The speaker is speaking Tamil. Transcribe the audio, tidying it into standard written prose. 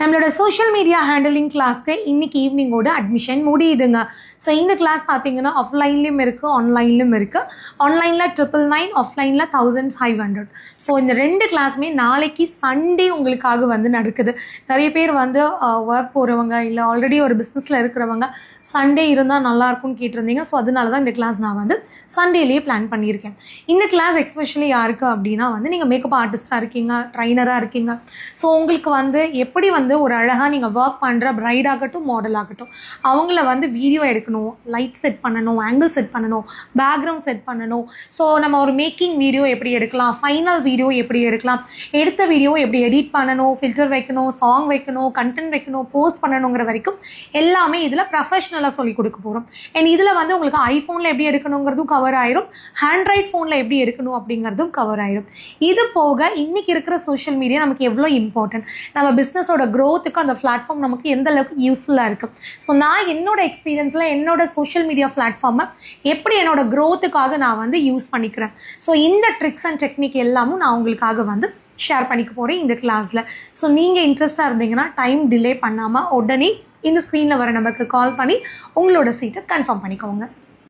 நம்மளோட சோஷியல் மீடியா ஹேண்டலிங் கிளாஸ்க்கு இன்னைக்கு ஈவினிங்கோட அட்மிஷன் முடியுதுங்க. ஸோ இந்த கிளாஸ் பார்த்தீங்கன்னா ஆஃப்லைன்லேயும் இருக்குது, ஆன்லைன்லையும் இருக்குது. ஆன்லைனில் 999, ஆஃப்லைனில் 1500. ஸோ இந்த ரெண்டு கிளாஸுமே நாளைக்கு சண்டே உங்களுக்காக வந்து நடக்குது. நிறைய பேர் வந்து ஒர்க் போகிறவங்க இல்லை ஆல்ரெடி ஒரு பிஸ்னஸில் இருக்கிறவங்க சண்டே இருந்தால் நல்லாயிருக்கும்னு கேட்டிருந்தீங்க. ஸோ அதனால தான் இந்த கிளாஸ் நான் வந்து சண்டேலேயே பிளான் பண்ணியிருக்கேன். இந்த கிளாஸ் எக்ஸ்பெஷலி யாருக்கு அப்படின்னா வந்து நீங்கள் மேக்கப் ஆர்டிஸ்ட்டாக இருக்கீங்க, ட்ரைனராக இருக்கீங்க. ஸோ உங்களுக்கு வந்து எப்படி வந்து ஒரு அழகாக நீங்கள் ஒர்க் பண்ணுற பிரைட் ஆகட்டும், மாடல் ஆகட்டும், அவங்கள வந்து வீடியோ எடுக்கணும், லைட் செட் பண்ணணும், ஆங்கிள் செட் பண்ணணும், பேக்ரவுண்ட் செட் பண்ணணும். ஸோ நம்ம ஒரு மேக்கிங் வீடியோ எப்படி எடுக்கலாம், ஃபைனல் வீடியோ எப்படி எடுக்கலாம், எடுத்த வீடியோ எப்படி எடிட் பண்ணணும், ஃபில்டர் வைக்கணும், சாங் வைக்கணும், கண்டென்ட் வைக்கணும், போஸ்ட் பண்ணணுங்கிற வரைக்கும் எல்லாமே இதில் ப்ரொஃபஷ்னலாக சொல்லி கொடுக்க போகிறோம். அண்ட் இதில் வந்து உங்களுக்கு ஐஃபோனில் எப்படி எடுக்கணுங்கிறதும் கவர் ஆயிரும், ஹேண்ட்ரைட் ஃபோனில் எப்படி எடுக்கணும் அப்படிங்கிறதும் கவர் ஆயிரும். இது போக இன்னைக்கு இருக்கிற சோஷியல் மீடியா நமக்கு எவ்வளோ இம்பார்ட்டன்ட், நம்ம பிஸ்னஸோட க்ரோத்துக்கு அந்த பிளாட்ஃபார்ம் நமக்கு எந்த அளவுக்கு யூஸ்ஃபுல்லாக இருக்குது. ஸோ நான் என்னோட எக்ஸ்பீரியன்ஸில் என்னோட சோஷியல் மீடியா பிளாட்ஃபார்மை எப்படி என்னோட க்ரோத்துக்காக நான் வந்து யூஸ் பண்ணிக்கிறேன். ஸோ இந்த ட்ரிக்ஸ் அண்ட் டெக்னிக் எல்லாமும் நான் உங்களுக்காக வந்து ஷேர் பண்ணிக்க போகிறேன் இந்த கிளாஸில். ஸோ நீங்கள் இன்ட்ரெஸ்டாக இருந்தீங்கன்னா டைம் டிலே பண்ணாமல் உடனே இந்த ஸ்க்ரீனில் வர நம்பருக்கு கால் பண்ணி உங்களோட சீட்டை கன்ஃபார்ம் பண்ணிக்கோங்க.